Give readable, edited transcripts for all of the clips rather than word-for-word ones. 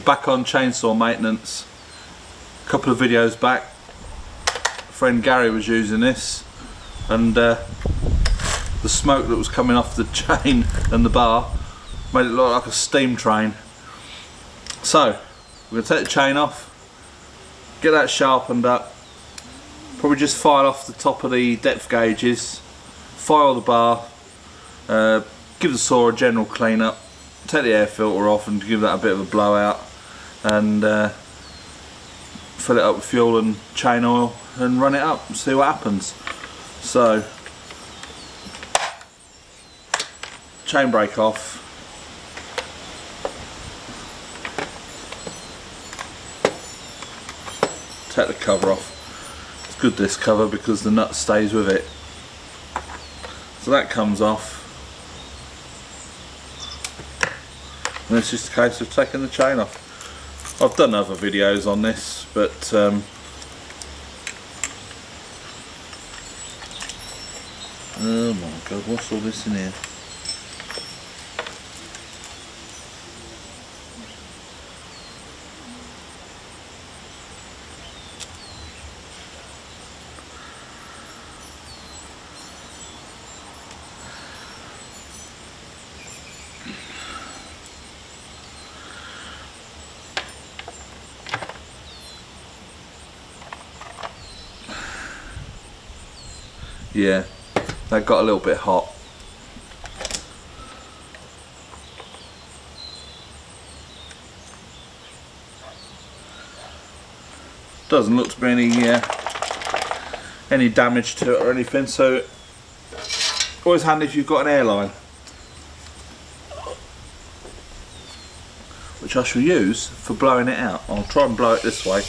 back on chainsaw maintenance. A couple of videos back, friend Gary was using this, and the smoke that was coming off the chain and the bar made it look like a steam train. So we're going to take the chain off, get that sharpened up, probably just file off the top of the depth gauges, file the bar, give the saw a general clean up, take the air filter off and give that a bit of a blowout, and fill it up with fuel and chain oil and run it up and see what happens. So, chain brake off, take the cover off. It's good, this cover, because the nut stays with it. So that comes off, and it's just a case of taking the chain off. I've done other videos on this, but oh my god, what's all this in here? Yeah, that got a little bit hot. Doesn't look to be any damage to it or anything, so always handy if you've got an airline, which I shall use for blowing it out. I'll try and blow it this way.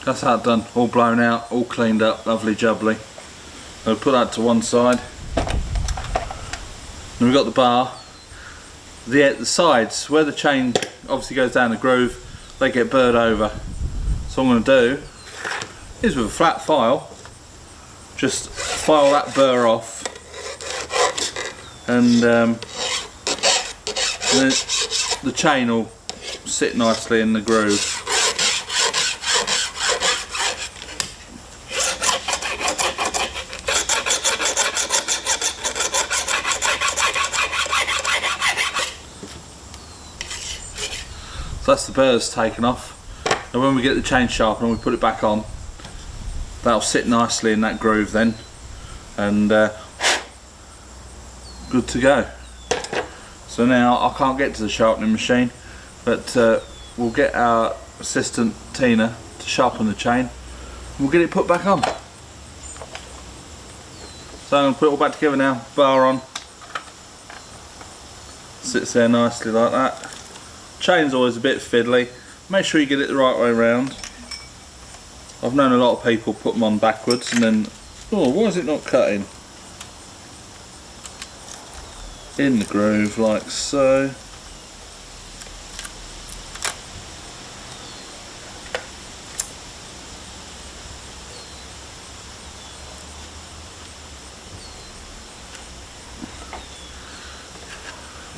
That's that done, all blown out, all cleaned up, lovely jubbly. I'll put that to one side. Then we've got the bar. The sides, where the chain obviously goes down the groove, they get burred over. So what I'm going to do is, with a flat file, just file that burr off, and then the chain will sit nicely in the groove. So that's the burrs taken off, and when we get the chain sharpened and we put it back on, that'll sit nicely in that groove then, and good to go. So now I can't get to the sharpening machine, but we'll get our assistant Tina to sharpen the chain and we'll get it put back on. So I'm going to put it all back together now, bar on, sits there nicely like that. Chain's always a bit fiddly, make sure you get it the right way around. I've known a lot of people put them on backwards and then, oh, why is it not cutting? In the groove like so.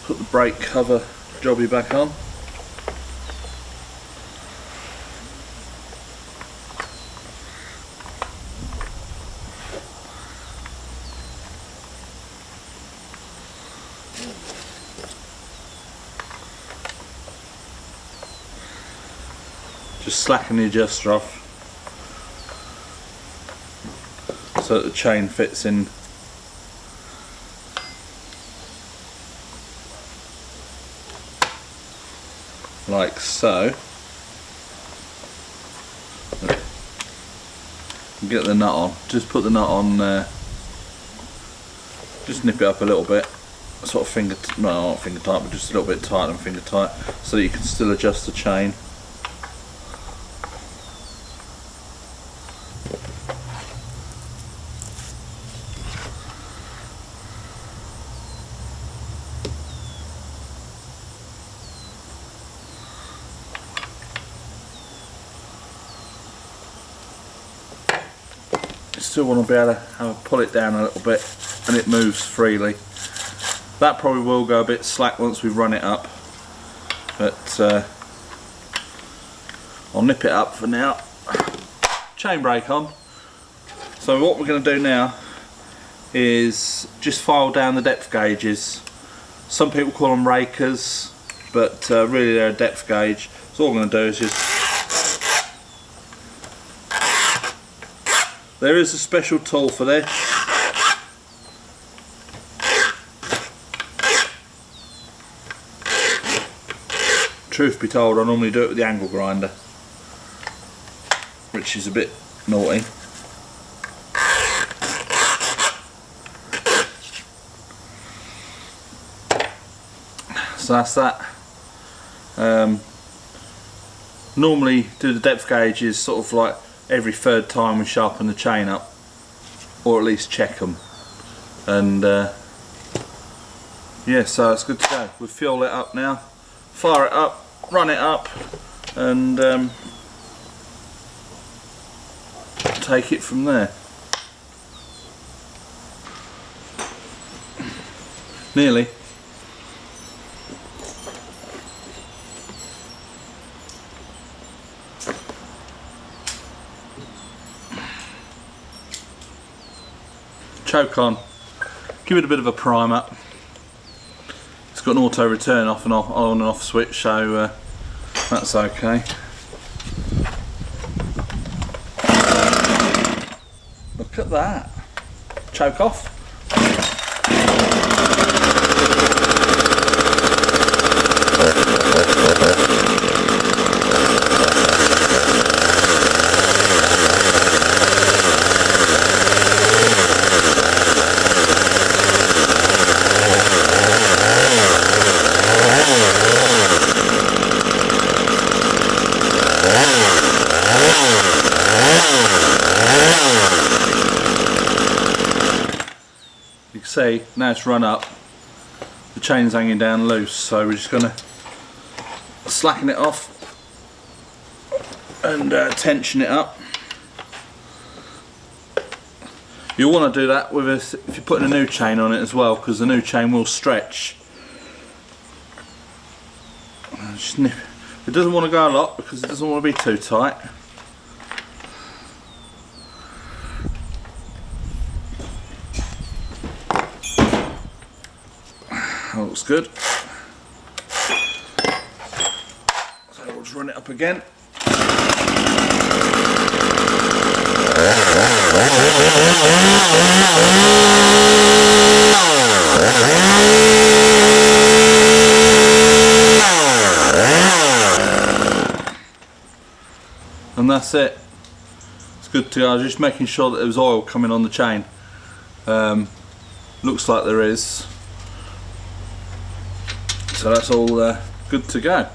Put the brake cover jobby back on. Just slacken the adjuster off so that the chain fits in like so. Get the nut on, just put the nut on there, just nip it up a little bit, sort of no, not finger tight, but just a little bit tighter than finger tight, so that you can still adjust the chain. Still want to be able to pull it down a little bit and it moves freely. That probably will go a bit slack once we run it up, but I'll nip it up for now. Chain brake on. So what we're going to do now is just file down the depth gauges. Some people call them rakers, but really they're a depth gauge. So all I'm going to do is just, there is a special tool for this. Truth be told, I normally do it with the angle grinder, which is a bit naughty. So that's that. Normally do the depth gauges sort of like every third time we sharpen the chain up, or at least check them, and yeah, so it's good to go. We'll fuel it up now, fire it up, run it up, and take it from there. Nearly. Choke on, give it a bit of a prime up. It's got an auto return off and on and off switch, so that's okay. Look at that. Choke off. You can see now it's run up, the chain's hanging down loose, so we're just going to slacken it off and tension it up. You'll want to do that with if you're putting a new chain on it as well, because the new chain will stretch. Just nip. It doesn't want to go a lot because it doesn't want to be too tight. That looks good. So we'll just run it up again. And that's it. It's good to go. I was just making sure that there was oil coming on the chain. Looks like there is. So that's all good to go.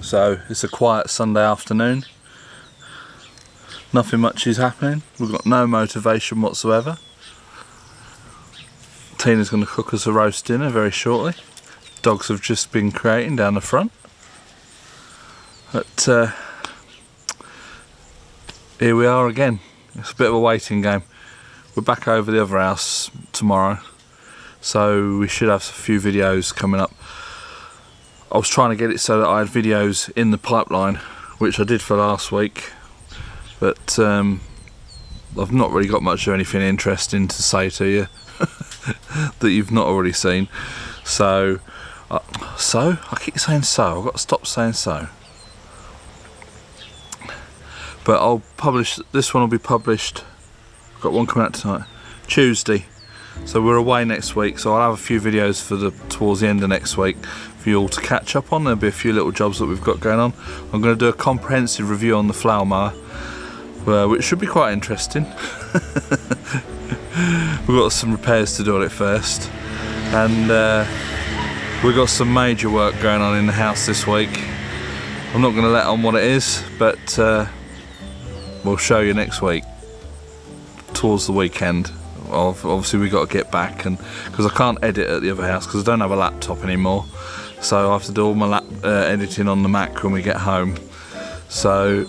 So it's a quiet Sunday afternoon. Nothing much is happening. We've got no motivation whatsoever. Tina's going to cook us a roast dinner very shortly. Dogs have just been creating down the front. But here we are again. It's a bit of a waiting game. We're back over the other house tomorrow, so we should have a few videos coming up. I was trying to get it so that I had videos in the pipeline, which I did for last week, but I've not really got much of anything interesting to say to you that you've not already seen. So I keep saying so. I've got to stop saying so. But I'll publish, this one will be published, I've got one coming out tonight, Tuesday. So we're away next week, so I'll have a few videos for towards the end of next week for you all to catch up on. There'll be a few little jobs that we've got going on. I'm going to do a comprehensive review on the flower mower, which should be quite interesting. We've got some repairs to do on it first, and we've got some major work going on in the house this week. I'm not going to let on what it is, but we'll show you next week, towards the weekend. Obviously we've got to get back, and because I can't edit at the other house because I don't have a laptop anymore, so I have to do all my editing on the Mac when we get home. So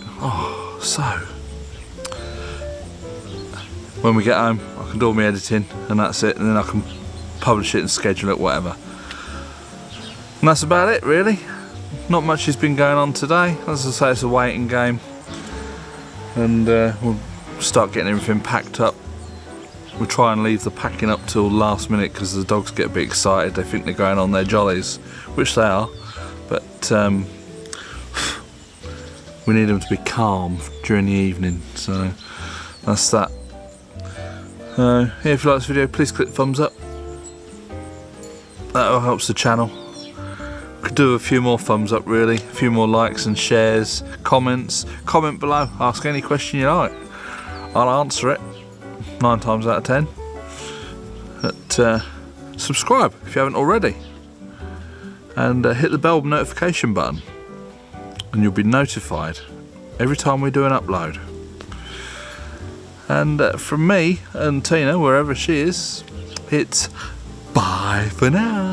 when we get home I can do all my editing and that's it, and then I can publish it and schedule it, whatever. And that's about it really. Not much has been going on today. As I say, it's a waiting game, and we'll start getting everything packed up. We'll try and leave the packing up till last minute because the dogs get a bit excited. They think they're going on their jollies, which they are, but we need them to be calm during the evening, so that's that. If you like this video, please click thumbs up. That helps the channel. Could do a few more thumbs up really, a few more likes and shares, comments. Comment below, ask any question you like. I'll answer it 9 times out of 10. But subscribe if you haven't already, and hit the bell notification button, and you'll be notified every time we do an upload. And from me and Tina, wherever she is, it's bye for now.